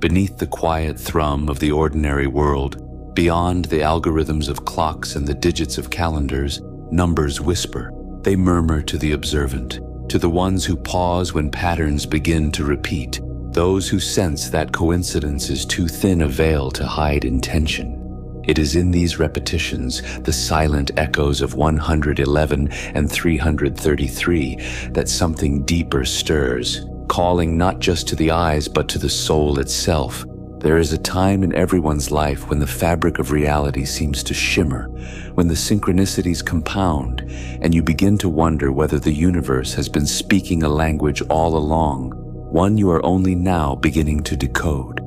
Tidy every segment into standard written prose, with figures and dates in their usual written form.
Beneath the quiet thrum of the ordinary world, beyond the algorithms of clocks and the digits of calendars, numbers whisper. They murmur to the observant, to the ones who pause when patterns begin to repeat, those who sense that coincidence is too thin a veil to hide intention. It is in these repetitions, the silent echoes of 111 and 333, that something deeper stirs, calling not just to the eyes but to the soul itself. There is a time in everyone's life when the fabric of reality seems to shimmer, when the synchronicities compound, and you begin to wonder whether the universe has been speaking a language all along, one you are only now beginning to decode.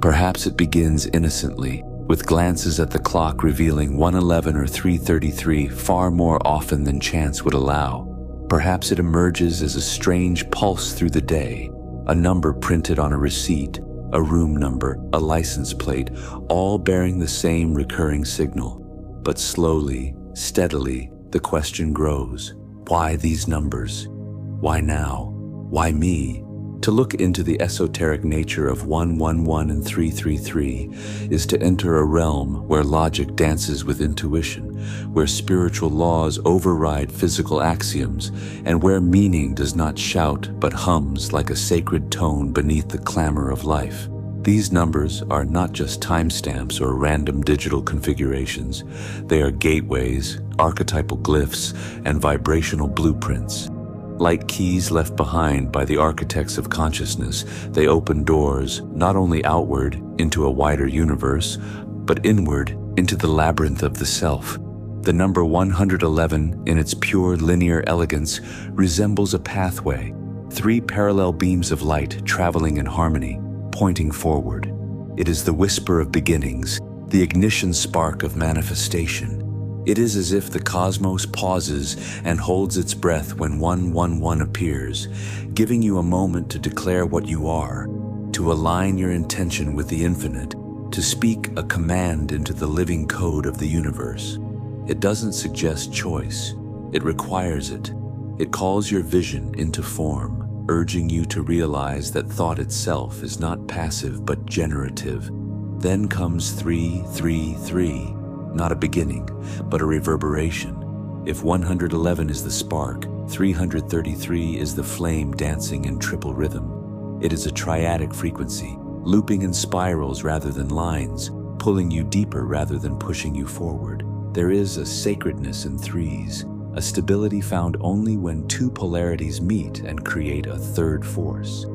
Perhaps it begins innocently, with glances at the clock revealing 111 or 333 far more often than chance would allow. Perhaps it emerges as a strange pulse through the day, a number printed on a receipt, a room number, a license plate, all bearing the same recurring signal. But slowly, steadily, the question grows. Why these numbers? Why now? Why me? To look into the esoteric nature of 111 and 333 is to enter a realm where logic dances with intuition, where spiritual laws override physical axioms, and where meaning does not shout but hums like a sacred tone beneath the clamor of life. These numbers are not just timestamps or random digital configurations. They are gateways, archetypal glyphs, and vibrational blueprints. Like keys left behind by the architects of consciousness, they open doors not only outward into a wider universe, but inward into the labyrinth of the self. The number 111, in its pure linear elegance, resembles a pathway, 3 parallel beams of light traveling in harmony, pointing forward. It is the whisper of beginnings, the ignition spark of manifestation. It is as if the cosmos pauses and holds its breath when 111 appears, giving you a moment to declare what you are, to align your intention with the infinite, to speak a command into the living code of the universe. It doesn't suggest choice, it requires it. It calls your vision into form, urging you to realize that thought itself is not passive but generative. Then comes 333. Not a beginning, but a reverberation. If 111 is the spark, 333 is the flame dancing in triple rhythm. It is a triadic frequency, looping in spirals rather than lines, pulling you deeper rather than pushing you forward. There is a sacredness in threes, a stability found only when 2 polarities meet and create a third force.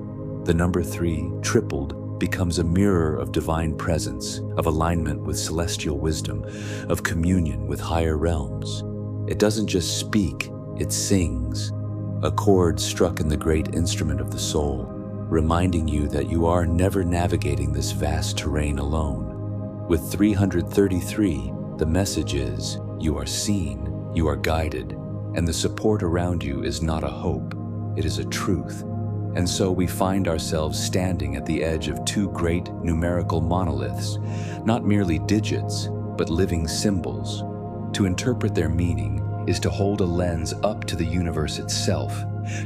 The number 3, tripled, becomes a mirror of divine presence, of alignment with celestial wisdom, of communion with higher realms. It doesn't just speak, it sings, a chord struck in the great instrument of the soul, reminding you that you are never navigating this vast terrain alone. With 333, the message is, you are seen, you are guided, and the support around you is not a hope, it is a truth. And so we find ourselves standing at the edge of 2 great numerical monoliths, not merely digits, but living symbols. To interpret their meaning is to hold a lens up to the universe itself,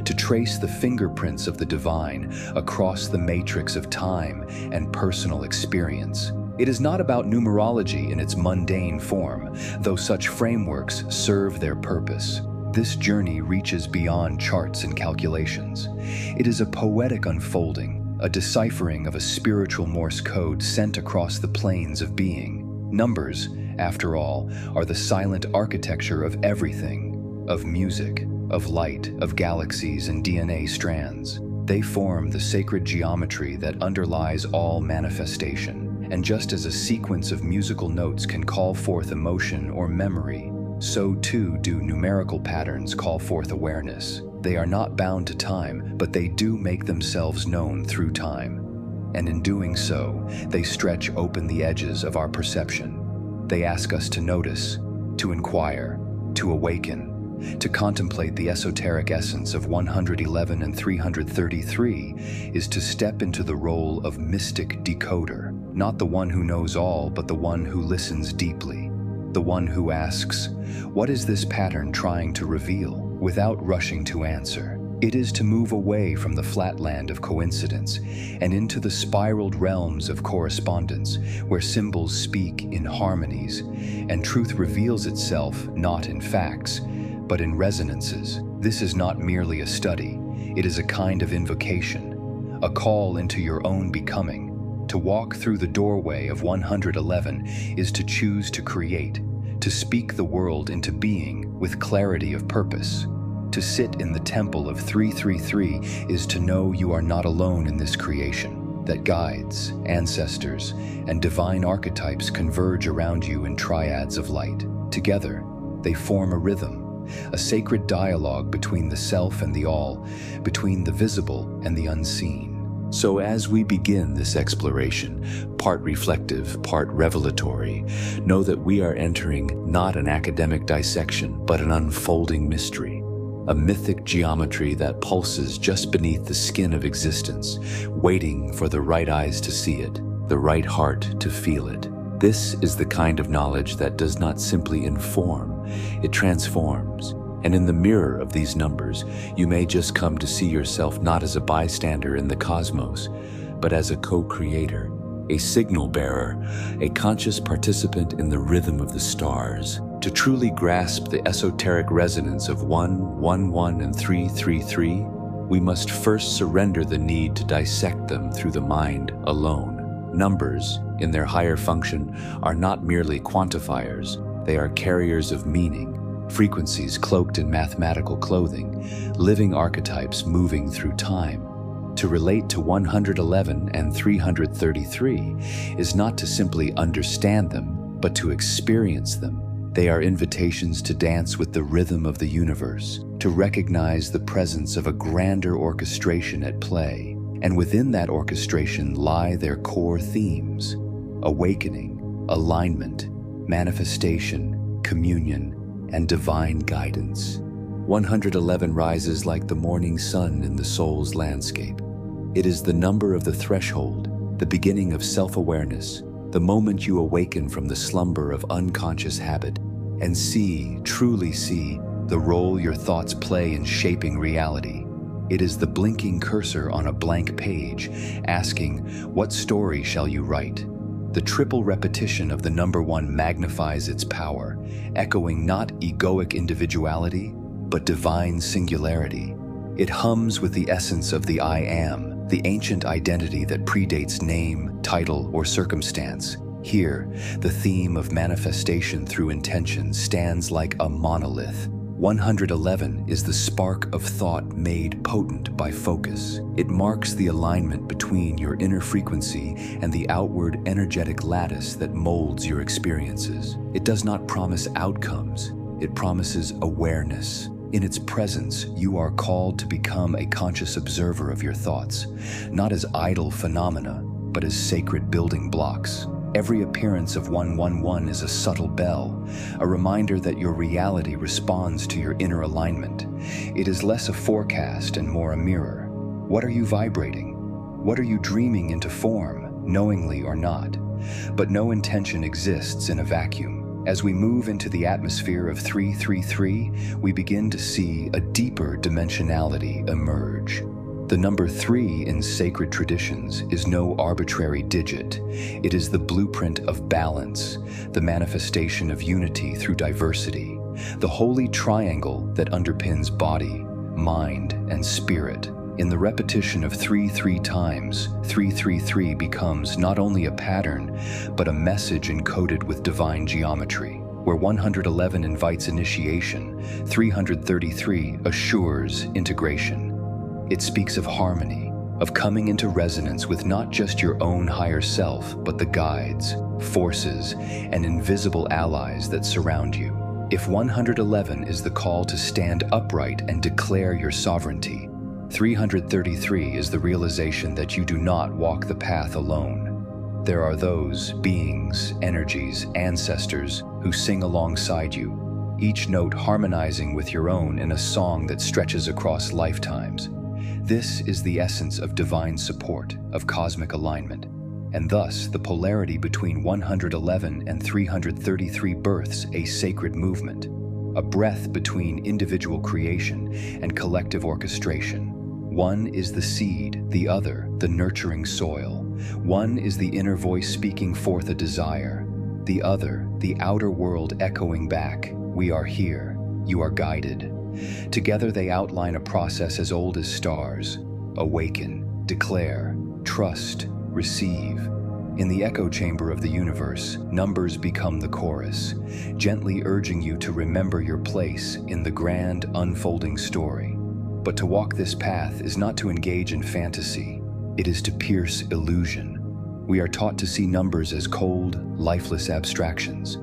to trace the fingerprints of the divine across the matrix of time and personal experience. It is not about numerology in its mundane form, though such frameworks serve their purpose. This journey reaches beyond charts and calculations. It is a poetic unfolding, a deciphering of a spiritual Morse code sent across the planes of being. Numbers, after all, are the silent architecture of everything, of music, of light, of galaxies and DNA strands. They form the sacred geometry that underlies all manifestation. And just as a sequence of musical notes can call forth emotion or memory, so too do numerical patterns call forth awareness. They are not bound to time, but they do make themselves known through time. And in doing so, they stretch open the edges of our perception. They ask us to notice, to inquire, to awaken, to contemplate. The esoteric essence of 111 and 333 is to step into the role of mystic decoder, not the one who knows all, but the one who listens deeply. The one who asks, what is this pattern trying to reveal, without rushing to answer? It is to move away from the flatland of coincidence and into the spiraled realms of correspondence, where symbols speak in harmonies, and truth reveals itself not in facts, but in resonances. This is not merely a study, it is a kind of invocation, a call into your own becoming. To walk through the doorway of 111 is to choose to create, to speak the world into being with clarity of purpose. To sit in the temple of 333 is to know you are not alone in this creation, that guides, ancestors, and divine archetypes converge around you in triads of light. Together, they form a rhythm, a sacred dialogue between the self and the all, between the visible and the unseen. So as we begin this exploration, part reflective, part revelatory, know that we are entering not an academic dissection, but an unfolding mystery. A mythic geometry that pulses just beneath the skin of existence, waiting for the right eyes to see it, the right heart to feel it. This is the kind of knowledge that does not simply inform, it transforms. And in the mirror of these numbers, you may just come to see yourself not as a bystander in the cosmos, but as a co-creator, a signal bearer, a conscious participant in the rhythm of the stars. To truly grasp the esoteric resonance of 111 and 333, we must first surrender the need to dissect them through the mind alone. Numbers, in their higher function, are not merely quantifiers, they are carriers of meaning, frequencies cloaked in mathematical clothing, living archetypes moving through time. To relate to 111 and 333 is not to simply understand them, but to experience them. They are invitations to dance with the rhythm of the universe, to recognize the presence of a grander orchestration at play, and within that orchestration lie their core themes: awakening, alignment, manifestation, communion, and divine guidance. 111 rises like the morning sun in the soul's landscape. It is the number of the threshold, the beginning of self-awareness, the moment you awaken from the slumber of unconscious habit and see, truly see, the role your thoughts play in shaping reality. It is the blinking cursor on a blank page, asking, what story shall you write? The triple repetition of the number 1 magnifies its power, echoing not egoic individuality, but divine singularity. It hums with the essence of the I am, the ancient identity that predates name, title, or circumstance. Here, the theme of manifestation through intention stands like a monolith. 111 is the spark of thought made potent by focus. It marks the alignment between your inner frequency and the outward energetic lattice that molds your experiences. It does not promise outcomes, it promises awareness. In its presence, you are called to become a conscious observer of your thoughts, not as idle phenomena, but as sacred building blocks. Every appearance of 111 is a subtle bell, a reminder that your reality responds to your inner alignment. It is less a forecast and more a mirror. What are you vibrating? What are you dreaming into form, knowingly or not? But no intention exists in a vacuum. As we move into the atmosphere of 333, we begin to see a deeper dimensionality emerge. The number 3 in sacred traditions is no arbitrary digit. It is the blueprint of balance, the manifestation of unity through diversity, the holy triangle that underpins body, mind, and spirit. In the repetition of 3 times, 333 becomes not only a pattern, but a message encoded with divine geometry. Where 111 invites initiation, 333 assures integration. It speaks of harmony, of coming into resonance with not just your own higher self, but the guides, forces, and invisible allies that surround you. If 111 is the call to stand upright and declare your sovereignty, 333 is the realization that you do not walk the path alone. There are those beings, energies, ancestors who sing alongside you, each note harmonizing with your own in a song that stretches across lifetimes. This is the essence of divine support, of cosmic alignment, and thus the polarity between 111 and 333 births a sacred movement, a breath between individual creation and collective orchestration. One is the seed, the other, the nurturing soil. One is the inner voice speaking forth a desire. The other, the outer world echoing back, "We are here, you are guided." Together they outline a process as old as stars. Awaken, declare, trust, receive. In the echo chamber of the universe, numbers become the chorus, gently urging you to remember your place in the grand, unfolding story. But to walk this path is not to engage in fantasy, it is to pierce illusion. We are taught to see numbers as cold, lifeless abstractions.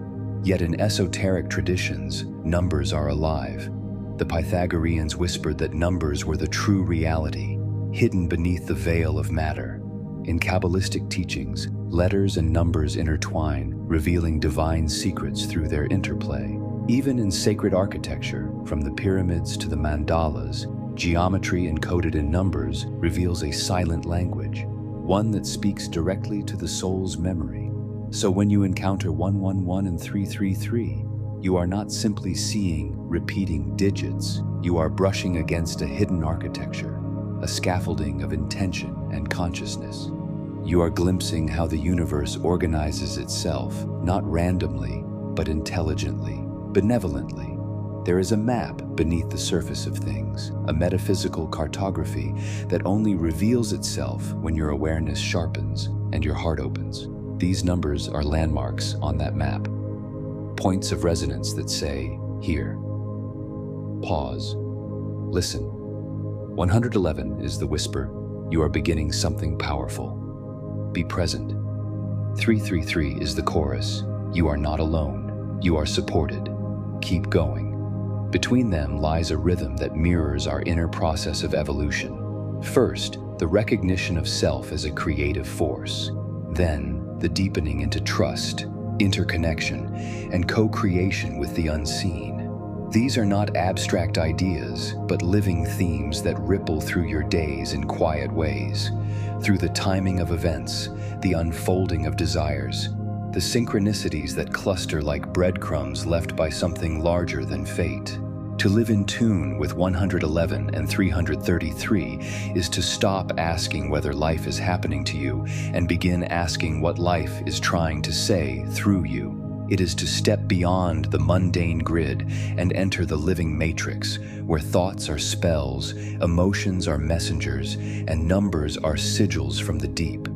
Yet in esoteric traditions, numbers are alive. The Pythagoreans whispered that numbers were the true reality, hidden beneath the veil of matter. In Kabbalistic teachings, letters and numbers intertwine, revealing divine secrets through their interplay. Even in sacred architecture, from the pyramids to the mandalas, geometry encoded in numbers reveals a silent language, one that speaks directly to the soul's memory. So when you encounter 111 and 333, you are not simply seeing repeating digits, you are brushing against a hidden architecture, a scaffolding of intention and consciousness. You are glimpsing how the universe organizes itself, not randomly, but intelligently, benevolently. There is a map beneath the surface of things, a metaphysical cartography that only reveals itself when your awareness sharpens and your heart opens. These numbers are landmarks on that map, points of resonance that say, "Here." Pause. Listen. 111 is the whisper, "You are beginning something powerful." Be present. 333 is the chorus, "You are not alone. You are supported. Keep going." Between them lies a rhythm that mirrors our inner process of evolution. First, the recognition of self as a creative force. Then, the deepening into trust, interconnection, and co-creation with the unseen. These are not abstract ideas, but living themes that ripple through your days in quiet ways, through the timing of events, the unfolding of desires, the synchronicities that cluster like breadcrumbs left by something larger than fate. To live in tune with 111 and 333 is to stop asking whether life is happening to you and begin asking what life is trying to say through you. It is to step beyond the mundane grid and enter the living matrix, where thoughts are spells, emotions are messengers, and numbers are sigils from the deep.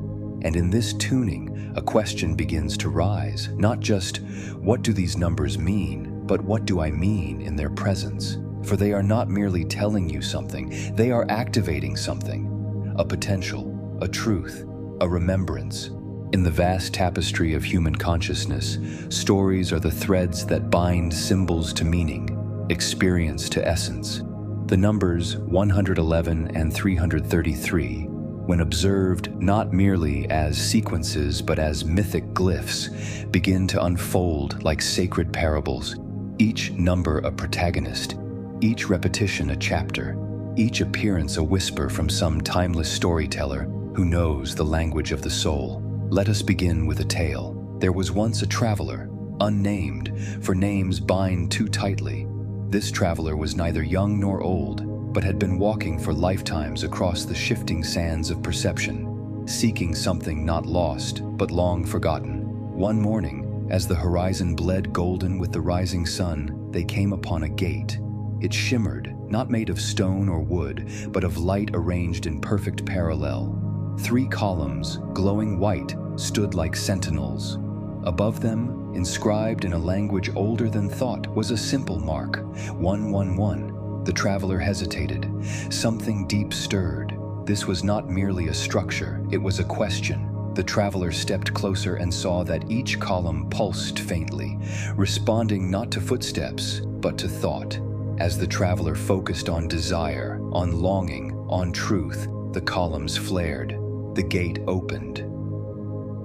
And in this tuning, a question begins to rise, not just, what do these numbers mean, but what do I mean in their presence? For they are not merely telling you something, they are activating something, a potential, a truth, a remembrance. In the vast tapestry of human consciousness, stories are the threads that bind symbols to meaning, experience to essence. The numbers 111 and 333, when observed not merely as sequences but as mythic glyphs, begin to unfold like sacred parables, each number a protagonist, each repetition a chapter, each appearance a whisper from some timeless storyteller who knows the language of the soul. Let us begin with a tale. There was once a traveler, unnamed, for names bind too tightly. This traveler was neither young nor old, but had been walking for lifetimes across the shifting sands of perception, seeking something not lost, but long forgotten. One morning, as the horizon bled golden with the rising sun, they came upon a gate. It shimmered, not made of stone or wood, but of light arranged in perfect parallel. 3 columns, glowing white, stood like sentinels. Above them, inscribed in a language older than thought, was a simple mark, 111. The traveler hesitated. Something deep stirred. This was not merely a structure, it was a question. The traveler stepped closer and saw that each column pulsed faintly, responding not to footsteps, but to thought. As the traveler focused on desire, on longing, on truth, the columns flared. The gate opened.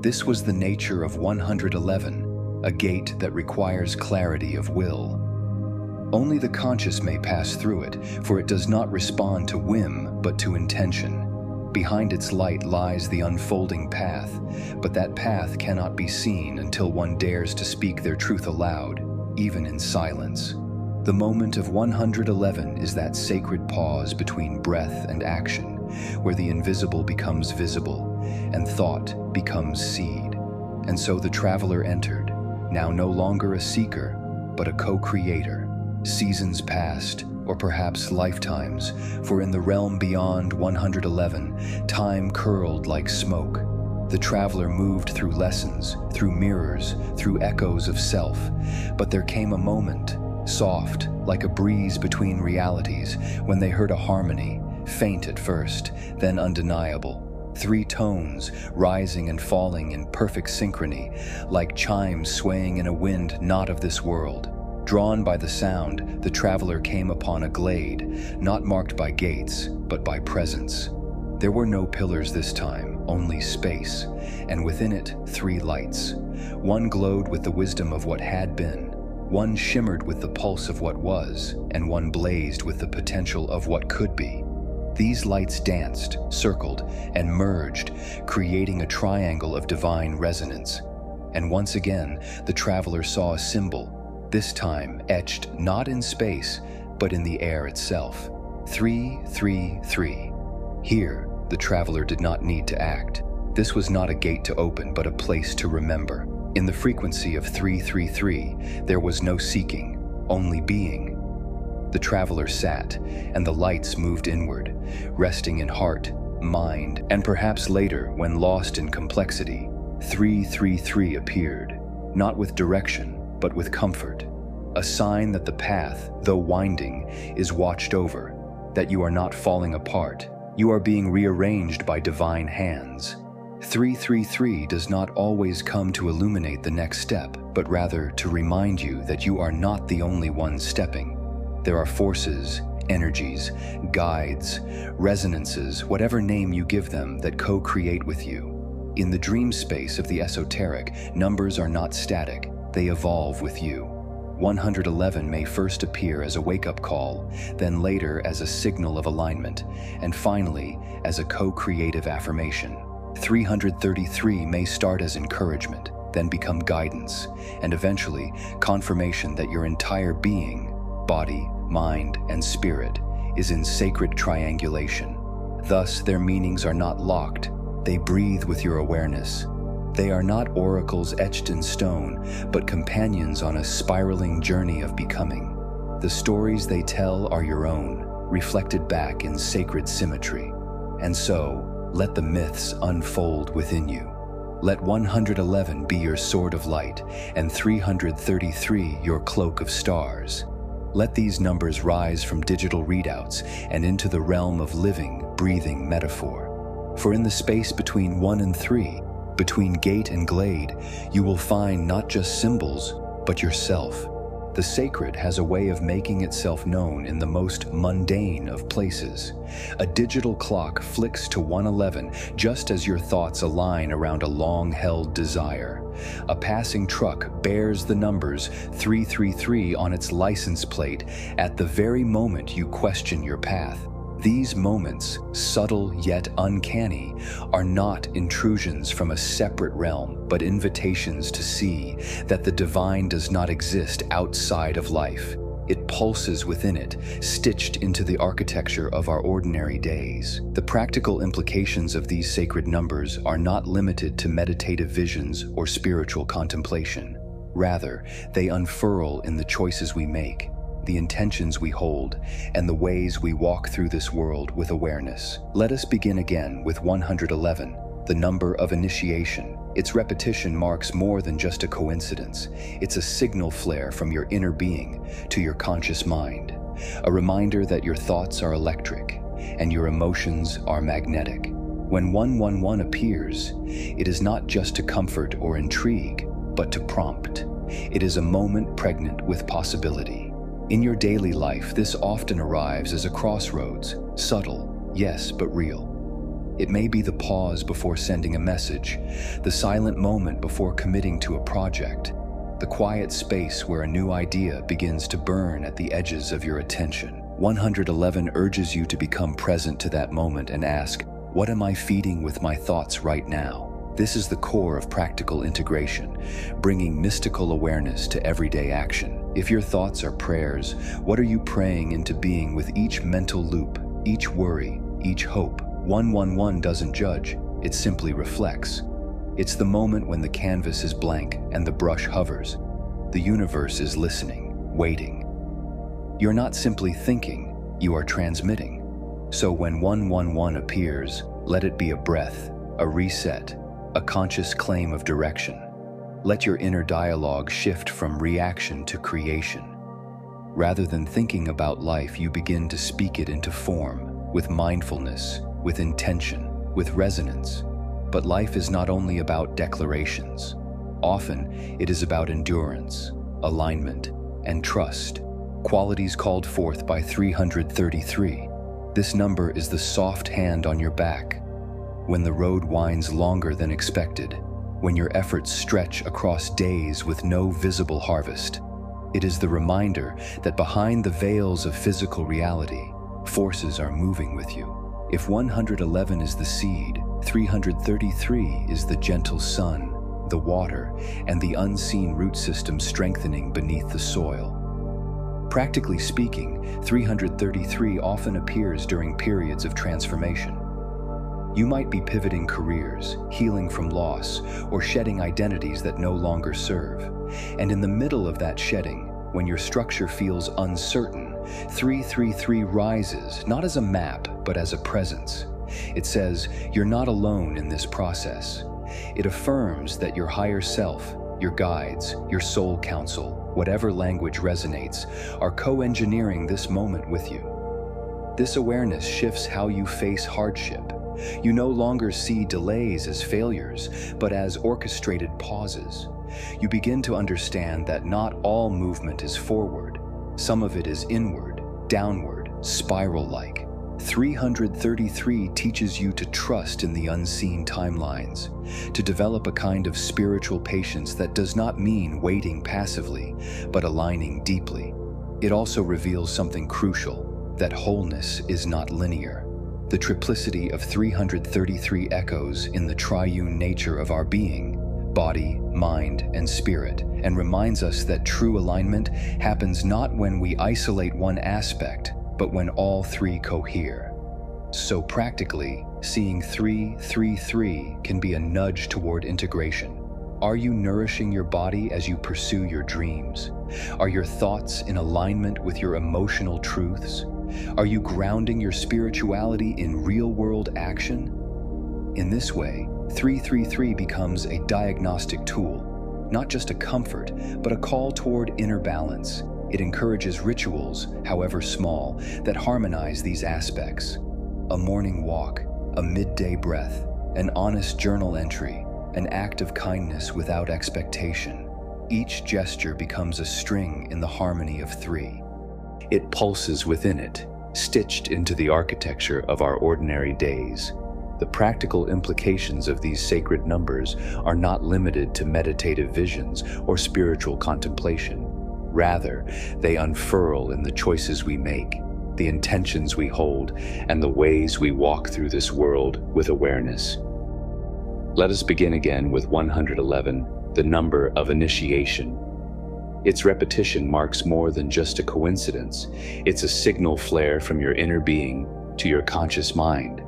This was the nature of 111, a gate that requires clarity of will. Only the conscious may pass through it, for it does not respond to whim, but to intention. Behind its light lies the unfolding path, but that path cannot be seen until one dares to speak their truth aloud, even in silence. The moment of 111 is that sacred pause between breath and action, where the invisible becomes visible and thought becomes seed. And so the traveler entered, now no longer a seeker, but a co-creator. Seasons passed, or perhaps lifetimes, for in the realm beyond 111, time curled like smoke. The traveler moved through lessons, through mirrors, through echoes of self, but there came a moment, soft, like a breeze between realities, when they heard a harmony, faint at first, then undeniable. 3 tones, rising and falling in perfect synchrony, like chimes swaying in a wind not of this world. Drawn by the sound, the traveler came upon a glade, not marked by gates, but by presence. There were no pillars this time, only space, and within it 3 lights. One glowed with the wisdom of what had been, one shimmered with the pulse of what was, and one blazed with the potential of what could be. These lights danced, circled, and merged, creating a triangle of divine resonance. And once again, the traveler saw a symbol, this time etched not in space, but in the air itself. 333. Here, the traveler did not need to act. This was not a gate to open, but a place to remember. In the frequency of 333, there was no seeking, only being. The traveler sat, and the lights moved inward, resting in heart, mind, and perhaps later, when lost in complexity, 333 appeared, not with direction, but with comfort. A sign that the path, though winding, is watched over, that you are not falling apart, you are being rearranged by divine hands. 333 does not always come to illuminate the next step, but rather to remind you that you are not the only one stepping. There are forces, energies, guides, resonances, whatever name you give them, that co-create with you. In the dream space of the esoteric, numbers are not static, they evolve with you. 111 may first appear as a wake-up call, then later as a signal of alignment, and finally as a co-creative affirmation. 333 may start as encouragement, then become guidance, and eventually confirmation that your entire being, body, mind, and spirit, is in sacred triangulation. Thus, their meanings are not locked, they breathe with your awareness. They are not oracles etched in stone, but companions on a spiraling journey of becoming. The stories they tell are your own, reflected back in sacred symmetry. And so, let the myths unfold within you. Let 111 be your sword of light, and 333 your cloak of stars. Let these numbers rise from digital readouts and into the realm of living, breathing metaphor. For in the space between 1 and 3, between gate and glade, you will find not just symbols, but yourself. The sacred has a way of making itself known in the most mundane of places. A digital clock flicks to 111 just as your thoughts align around a long-held desire. A passing truck bears the numbers 333 on its license plate at the very moment you question your path. These moments, subtle yet uncanny, are not intrusions from a separate realm, but invitations to see that the divine does not exist outside of life. It pulses within it, stitched into the architecture of our ordinary days. The practical implications of these sacred numbers are not limited to meditative visions or spiritual contemplation. Rather, they unfurl in the choices we make, the intentions we hold, and the ways we walk through this world with awareness. Let us begin again with 111, the number of initiation. Its repetition marks more than just a coincidence. It's a signal flare from your inner being to your conscious mind, a reminder that your thoughts are electric and your emotions are magnetic. When 111 appears, it is not just to comfort or intrigue, but to prompt. It is a moment pregnant with possibility. In your daily life, this often arrives as a crossroads, subtle, yes, but real. It may be the pause before sending a message, the silent moment before committing to a project, the quiet space where a new idea begins to burn at the edges of your attention. 111 urges you to become present to that moment and ask, what am I feeding with my thoughts right now? This is the core of practical integration, bringing mystical awareness to everyday action. If your thoughts are prayers, what are you praying into being with each mental loop, each worry, each hope? 111 doesn't judge, it simply reflects. It's the moment when the canvas is blank and the brush hovers. The universe is listening, waiting. You're not simply thinking, you are transmitting. So when 111 appears, let it be a breath, a reset, a conscious claim of direction. Let your inner dialogue shift from reaction to creation. Rather than thinking about life, you begin to speak it into form, with mindfulness, with intention, with resonance. But life is not only about declarations. Often, it is about endurance, alignment, and trust, qualities called forth by 333. This number is the soft hand on your back. When the road winds longer than expected, when your efforts stretch across days with no visible harvest, it is the reminder that behind the veils of physical reality, forces are moving with you. If 111 is the seed, 333 is the gentle sun, the water, and the unseen root system strengthening beneath the soil. Practically speaking, 333 often appears during periods of transformation. You might be pivoting careers, healing from loss, or shedding identities that no longer serve. And in the middle of that shedding, when your structure feels uncertain, 333 rises, not as a map, but as a presence. It says, you're not alone in this process. It affirms that your higher self, your guides, your soul counsel, whatever language resonates, are co-engineering this moment with you. This awareness shifts how you face hardship. You no longer see delays as failures, but as orchestrated pauses. You begin to understand that not all movement is forward. Some of it is inward, downward, spiral-like. 333 teaches you to trust in the unseen timelines, to develop a kind of spiritual patience that does not mean waiting passively, but aligning deeply. It also reveals something crucial, that wholeness is not linear. The triplicity of 333 echoes in the triune nature of our being, body, mind, and spirit, and reminds us that true alignment happens not when we isolate one aspect, but when all three cohere. So practically, seeing 333 can be a nudge toward integration. Are you nourishing your body as you pursue your dreams? Are your thoughts in alignment with your emotional truths? Are you grounding your spirituality in real-world action? In this way, 333 becomes a diagnostic tool, not just a comfort, but a call toward inner balance. It encourages rituals, however small, that harmonize these aspects. A morning walk, a midday breath, an honest journal entry, an act of kindness without expectation. Each gesture becomes a string in the harmony of three. It pulses within it, stitched into the architecture of our ordinary days. The practical implications of these sacred numbers are not limited to meditative visions or spiritual contemplation. Rather, they unfurl in the choices we make, the intentions we hold, and the ways we walk through this world with awareness. Let us begin again with 111, the number of initiation. Its repetition marks more than just a coincidence. It's a signal flare from your inner being to your conscious mind,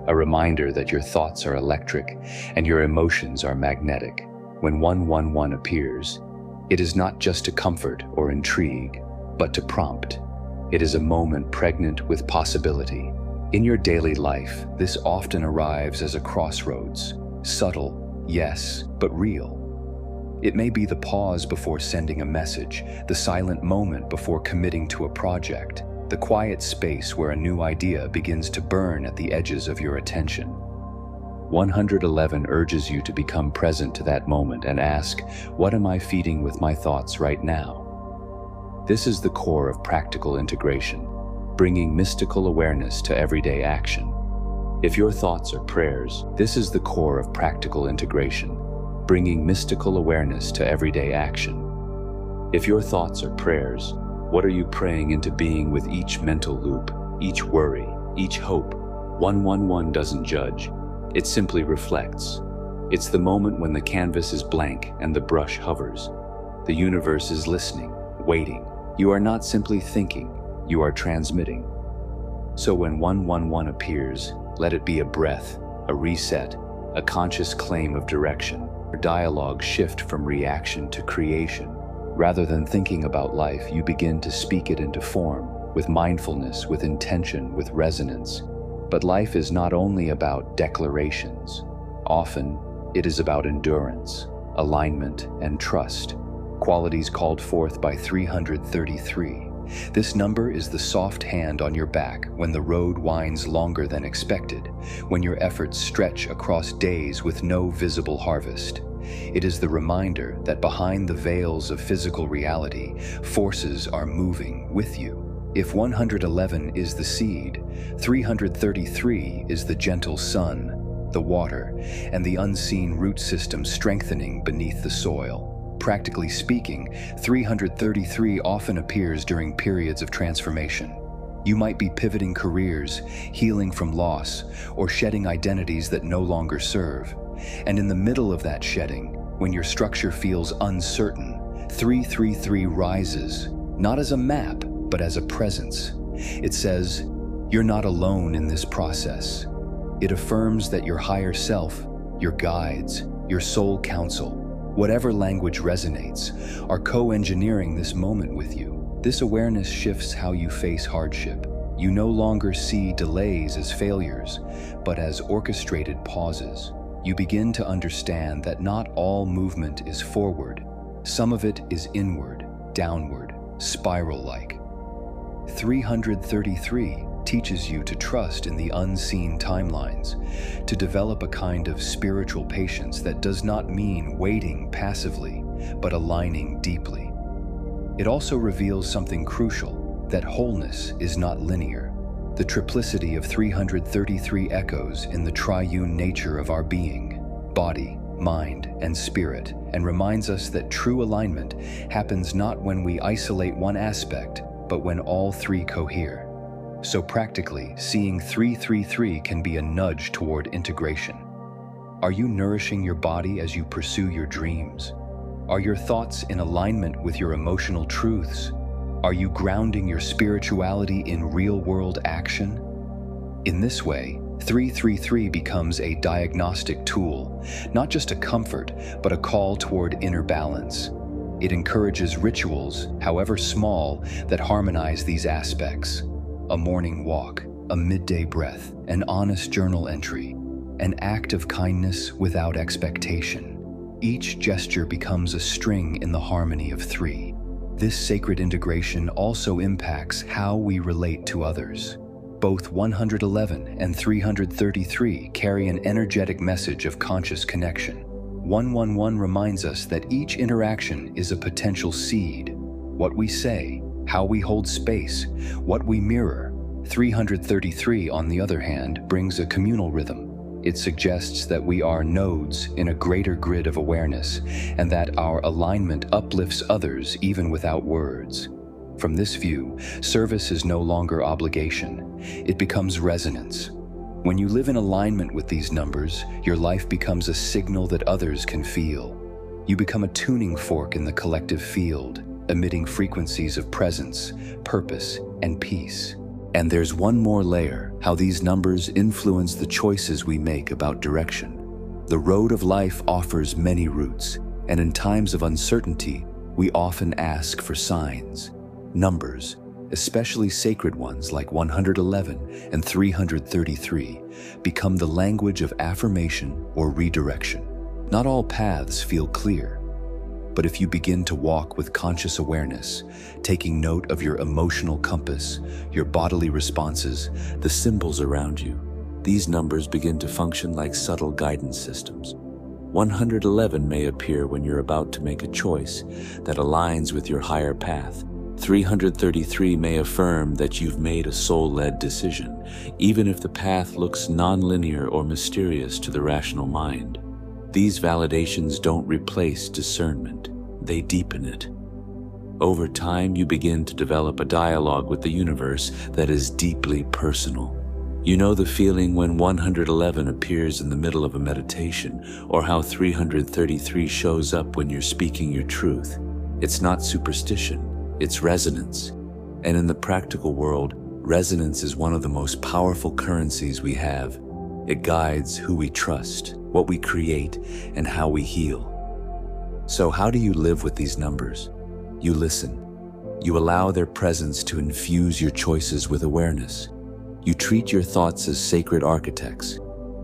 a reminder that your thoughts are electric and your emotions are magnetic. When 111 appears, it is not just to comfort or intrigue, but to prompt. It is a moment pregnant with possibility. In your daily life, this often arrives as a crossroads, subtle, yes, but real. It may be the pause before sending a message, the silent moment before committing to a project, the quiet space where a new idea begins to burn at the edges of your attention. 111 urges you to become present to that moment and ask, what am I feeding with my thoughts right now? This is the core of practical integration, bringing mystical awareness to everyday action. If your thoughts are prayers, this is the core of practical integration, bringing mystical awareness to everyday action. If your thoughts are prayers, what are you praying into being with each mental loop, each worry, each hope? 111 doesn't judge, it simply reflects. It's the moment when the canvas is blank and the brush hovers. The universe is listening, waiting. You are not simply thinking, you are transmitting. So when 111 appears, let it be a breath, a reset, a conscious claim of direction. Your dialogue shift from reaction to creation. Rather than thinking about life, you begin to speak it into form, with mindfulness, with intention, with resonance. But life is not only about declarations. Often, it is about endurance, alignment, and trust, qualities called forth by 333. This number is the soft hand on your back when the road winds longer than expected, when your efforts stretch across days with no visible harvest. It is the reminder that behind the veils of physical reality, forces are moving with you. If 111 is the seed, 333 is the gentle sun, the water, and the unseen root system strengthening beneath the soil. Practically speaking, 333 often appears during periods of transformation. You might be pivoting careers, healing from loss, or shedding identities that no longer serve. And in the middle of that shedding, when your structure feels uncertain, 333 rises, not as a map, but as a presence. It says, you're not alone in this process. It affirms that your higher self, your guides, your soul counsel, whatever language resonates, are co-engineering this moment with you. This awareness shifts how you face hardship. You no longer see delays as failures, but as orchestrated pauses. You begin to understand that not all movement is forward. Some of it is inward, downward, spiral-like. 333 teaches you to trust in the unseen timelines, to develop a kind of spiritual patience that does not mean waiting passively, but aligning deeply. It also reveals something crucial, that wholeness is not linear. The triplicity of 333 echoes in the triune nature of our being, body, mind, and spirit, and reminds us that true alignment happens not when we isolate one aspect, but when all three cohere. So practically, seeing 333 can be a nudge toward integration. Are you nourishing your body as you pursue your dreams? Are your thoughts in alignment with your emotional truths? Are you grounding your spirituality in real-world action? In this way, 333 becomes a diagnostic tool, not just a comfort, but a call toward inner balance. It encourages rituals, however small, that harmonize these aspects. A morning walk, a midday breath, an honest journal entry, an act of kindness without expectation. Each gesture becomes a string in the harmony of three. This sacred integration also impacts how we relate to others. Both 111 and 333 carry an energetic message of conscious connection. 111 reminds us that each interaction is a potential seed. What we say, how we hold space, what we mirror. 333, on the other hand, brings a communal rhythm. It suggests that we are nodes in a greater grid of awareness, and that our alignment uplifts others even without words. From this view, service is no longer obligation. It becomes resonance. When you live in alignment with these numbers, your life becomes a signal that others can feel. You become a tuning fork in the collective field, emitting frequencies of presence, purpose, and peace. And there's one more layer, how these numbers influence the choices we make about direction. The road of life offers many routes, and in times of uncertainty, we often ask for signs. Numbers, especially sacred ones like 111 and 333, become the language of affirmation or redirection. Not all paths feel clear, but if you begin to walk with conscious awareness, taking note of your emotional compass, your bodily responses, the symbols around you, these numbers begin to function like subtle guidance systems. 111 may appear when you're about to make a choice that aligns with your higher path. 333 may affirm that you've made a soul-led decision, even if the path looks non-linear or mysterious to the rational mind. These validations don't replace discernment, they deepen it. Over time, you begin to develop a dialogue with the universe that is deeply personal. You know the feeling when 111 appears in the middle of a meditation, or how 333 shows up when you're speaking your truth. It's not superstition, It's resonance. And in the practical world, resonance is one of the most powerful currencies we have. It guides who we trust, what we create, and how we heal. So how do you live with these numbers? You listen. You allow their presence to infuse your choices with awareness. You treat your thoughts as sacred architects.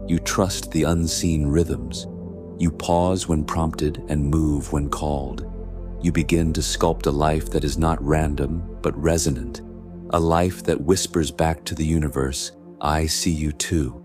You trust the unseen rhythms. You pause when prompted and move when called. You begin to sculpt a life that is not random, but resonant. A life that whispers back to the universe, "I see you too."